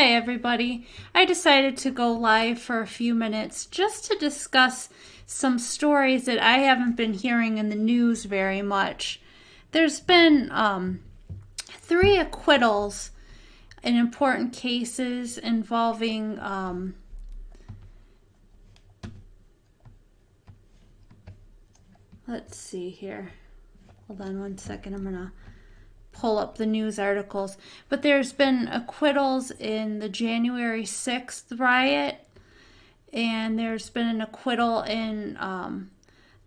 Hi, everybody. I decided to go live for a few minutes just to discuss some stories that I haven't been hearing in the news very much. There's been three acquittals in important cases involving let's see here. Hold on one second. I'm going to pull up the news articles. But there's been acquittals in the January 6th riot, and there's been an acquittal in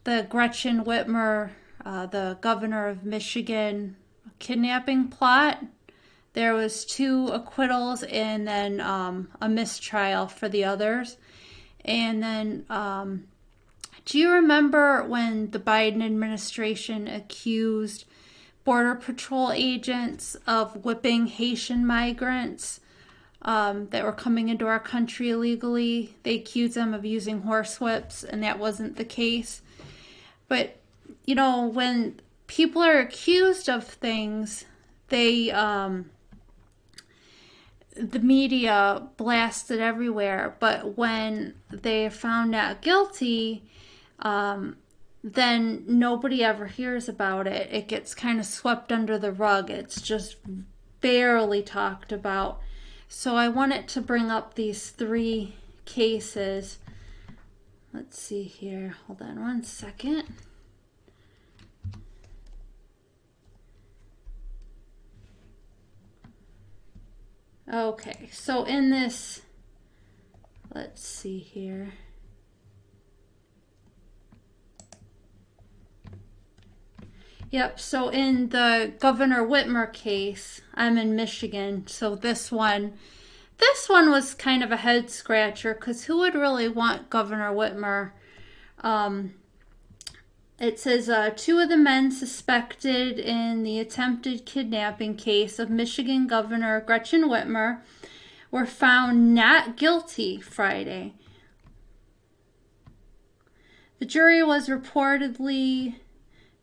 the Gretchen Whitmer, the governor of Michigan, kidnapping plot. There was two acquittals and then a mistrial for the others. And then do you remember when the Biden administration accused Border Patrol agents of whipping Haitian migrants that were coming into our country illegally? They accused them of using horsewhips, and that wasn't the case. But, you know, when people are accused of things, they the media blasted everywhere. But when they found out guilty, then nobody ever hears about it. It gets kind of swept under the rug. It's just barely talked about. So I wanted to bring up these three cases. Let's see here. Hold on one second. Okay, so in this, let's see here. Yep, so in the Governor Whitmer case, I'm in Michigan, so this one was kind of a head scratcher, because who would really want Governor Whitmer? It says two of the men suspected in the attempted kidnapping case of Michigan Governor Gretchen Whitmer were found not guilty Friday. The jury was reportedly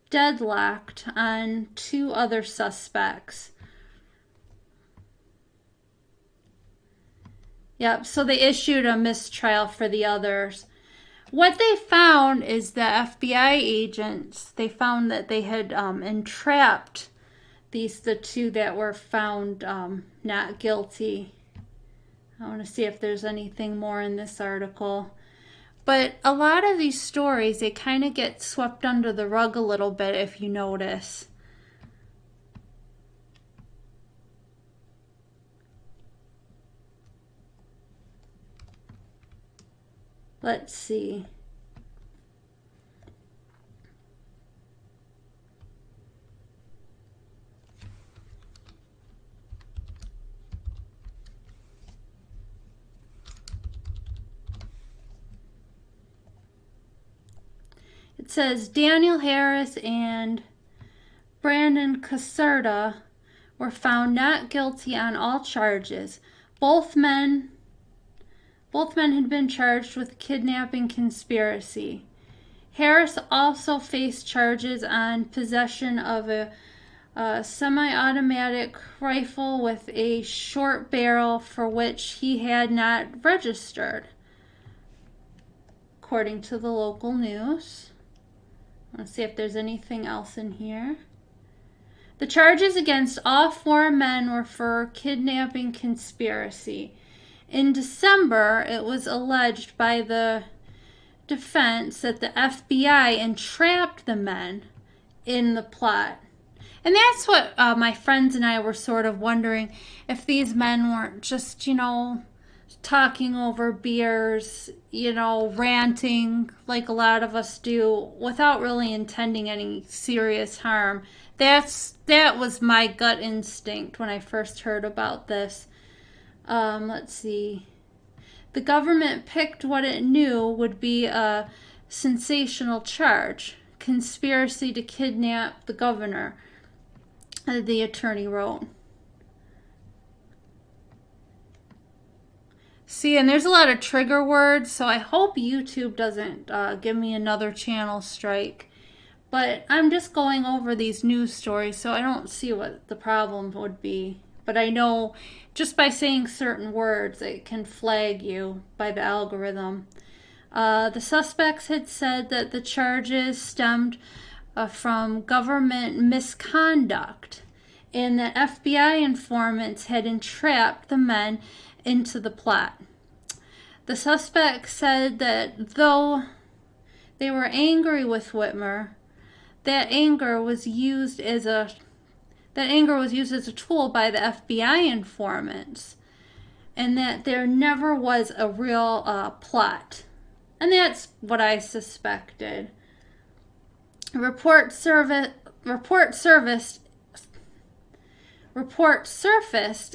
deadlocked on two other suspects. Yep, so they issued a mistrial for the others. What they found is the FBI agents, they found that they had entrapped the two that were found not guilty. I want to see if there's anything more in this article. But a lot of these stories, they kind of get swept under the rug a little bit, if you notice. Let's see. It says Daniel Harris and Brandon Caserta were found not guilty on all charges. Both men had been charged with kidnapping conspiracy. Harris also faced charges on possession of a semi-automatic rifle with a short barrel for which he had not registered, according to the local news. Let's see if there's anything else in here. The charges against all four men were for kidnapping conspiracy. In December, it was alleged by the defense that the FBI entrapped the men in the plot. And that's what my friends and I were sort of wondering, if these men weren't just, talking over beers, ranting like a lot of us do without really intending any serious harm. That was my gut instinct when I first heard about this. Let's see. The government picked what it knew would be a sensational charge: conspiracy to kidnap the governor, the attorney wrote. See, and there's a lot of trigger words, so I hope YouTube doesn't give me another channel strike. But I'm just going over these news stories, so I don't see what the problem would be. but I know just by saying certain words, it can flag you by the algorithm. The suspects had said that the charges stemmed from government misconduct and that FBI informants had entrapped the men into the plot. The suspects said that though they were angry with Whitmer, that anger was used as a tool by the FBI informants, and that there never was a real plot. And that's what I suspected. Report surfaced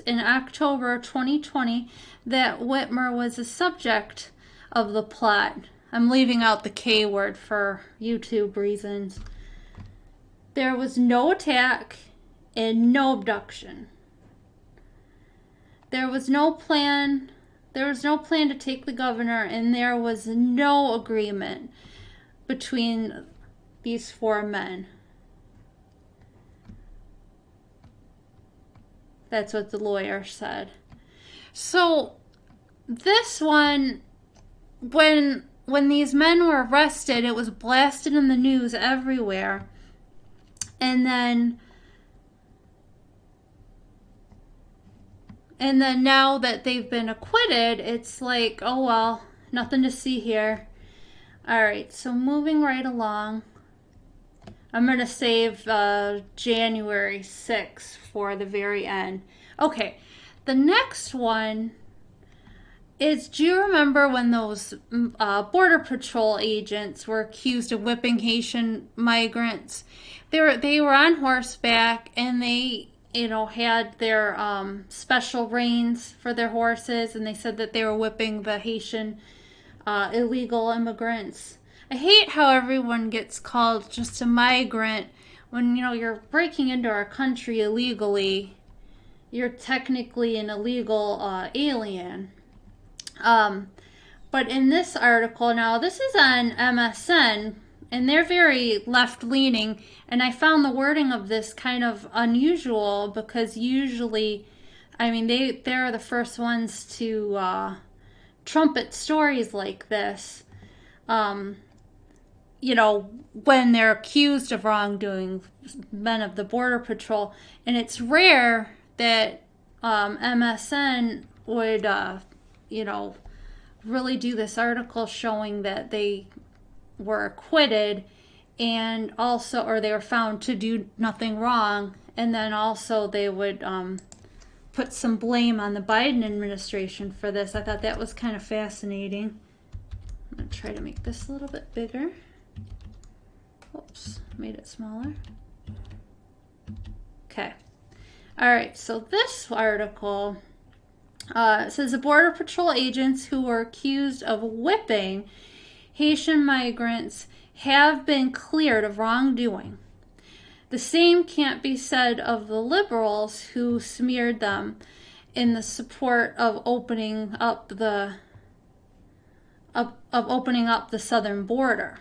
in October 2020 that Whitmer was the subject of the plot. I'm leaving out the K word for YouTube reasons. There was no attack and no abduction. There was no plan to take the governor, and there was no agreement between these four men. That's what the lawyer said. So this one, when these men were arrested, it was blasted in the news everywhere. And then now that they've been acquitted, it's like, oh well, nothing to see here. All right, so moving right along. I'm going to save January 6th for the very end. Okay, the next one is, do you remember when those Border Patrol agents were accused of whipping Haitian migrants? They were on horseback, and they had their special reins for their horses, and they said that they were whipping the Haitian illegal immigrants. I hate how everyone gets called just a migrant when, you're breaking into our country illegally. You're technically an illegal alien. But in this article, now this is on MSN, and they're very left-leaning, and I found the wording of this kind of unusual because usually, they're the first ones to trumpet stories like this. When they're accused of wrongdoing, men of the Border Patrol. And it's rare that MSN would, really do this article showing that they were acquitted and also, or they were found to do nothing wrong. And then also they would put some blame on the Biden administration for this. I thought that was kind of fascinating. I'm going to try to make this a little bit bigger. Oops, made it smaller. Okay. All right, so this article says the Border Patrol agents who were accused of whipping Haitian migrants have been cleared of wrongdoing. The same can't be said of the liberals who smeared them in the support of opening up the southern border.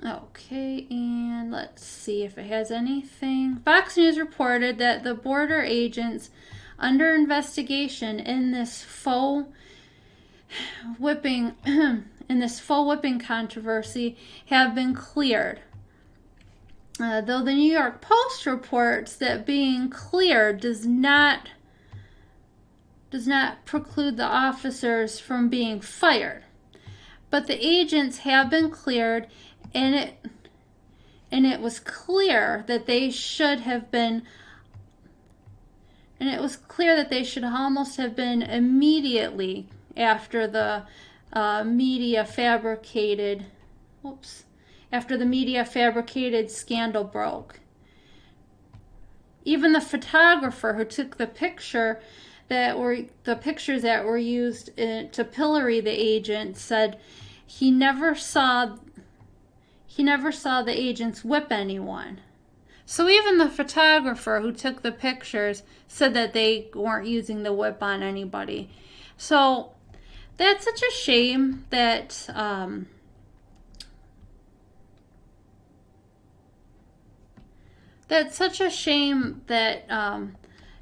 Okay, and let's see if it has anything. Fox News reported that the border agents under investigation in this faux whipping controversy have been cleared. Though the New York Post reports that being cleared does not preclude the officers from being fired. But the agents have been cleared, and it was clear that they should have been, and it was clear that they should almost have been immediately after the media fabricated scandal broke. Even the photographer who took the pictures that were used to pillory the agent said he never saw the agents whip anyone. So even the photographer who took the pictures said that they weren't using the whip on anybody. So that's such a shame that That's such a shame that,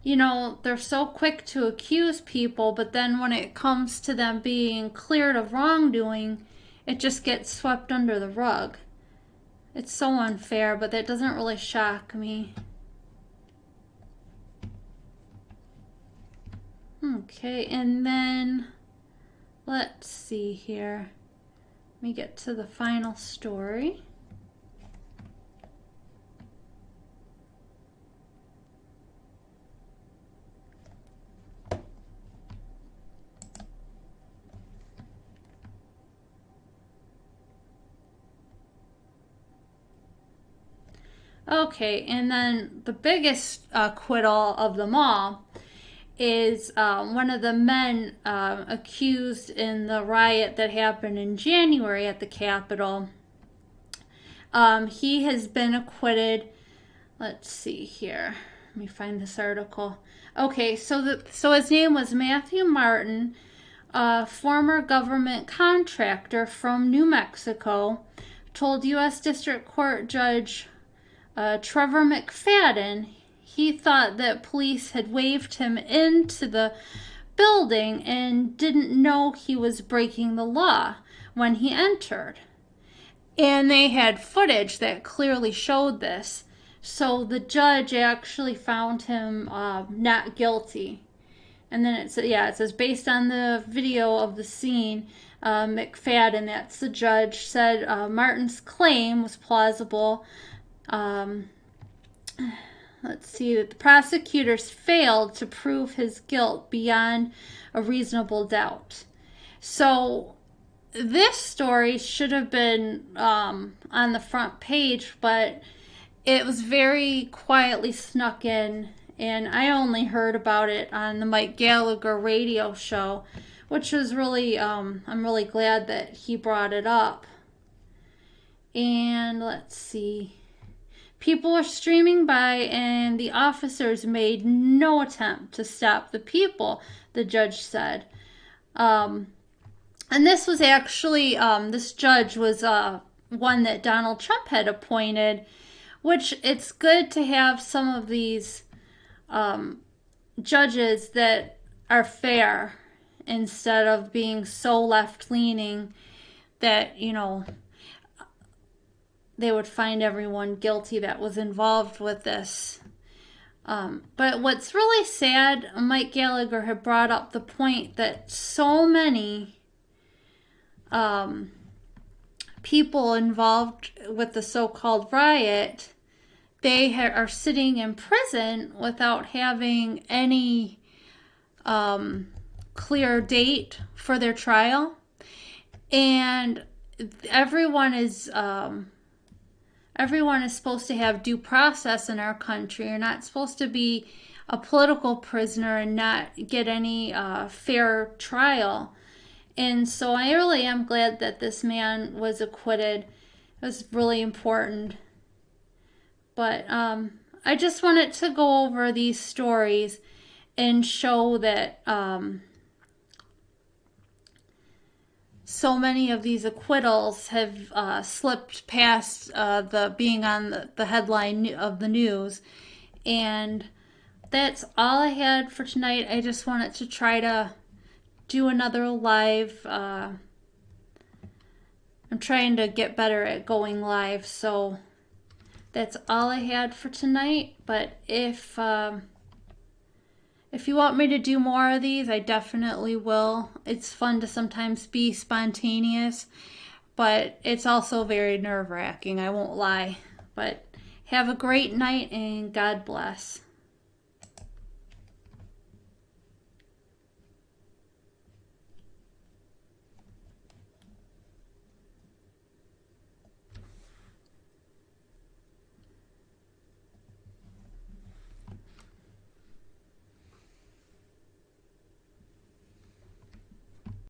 they're so quick to accuse people, but then when it comes to them being cleared of wrongdoing, it just gets swept under the rug. It's so unfair, but that doesn't really shock me. Okay, and then let's see here. Let me get to the final story. Okay, and then the biggest acquittal of them all is one of the men accused in the riot that happened in January at the Capitol. He has been acquitted. Let's see here. Let me find this article. Okay, so his name was Matthew Martin, a former government contractor from New Mexico, told U.S. District Court Judge Trevor McFadden he thought that police had waved him into the building and didn't know he was breaking the law when he entered. And they had footage that clearly showed this. So the judge actually found him not guilty. And then it says based on the video of the scene, McFadden, that's the judge, said Martin's claim was plausible. Let's see, the prosecutors failed to prove his guilt beyond a reasonable doubt. So this story should have been on the front page, but it was very quietly snuck in, and I only heard about it on the Mike Gallagher radio show, which was really, I'm really glad that he brought it up. And let's see. People were streaming by, and the officers made no attempt to stop the people, the judge said. And this was actually, this judge was one that Donald Trump had appointed, which it's good to have some of these judges that are fair instead of being so left-leaning that, they would find everyone guilty that was involved with this. But what's really sad, Mike Gallagher had brought up the point that so many people involved with the so-called riot, they are sitting in prison without having any clear date for their trial. And everyone is supposed to have due process in our country. You're not supposed to be a political prisoner and not get any fair trial. And so I really am glad that this man was acquitted. It was really important. But I just wanted to go over these stories and show that so many of these acquittals have slipped past the being on the headline of the news. And that's all I had for tonight. I just wanted to try to do another live. I'm trying to get better at going live, so that's all I had for tonight. But if you want me to do more of these, I definitely will. It's fun to sometimes be spontaneous, but it's also very nerve-wracking, I won't lie. But have a great night and God bless.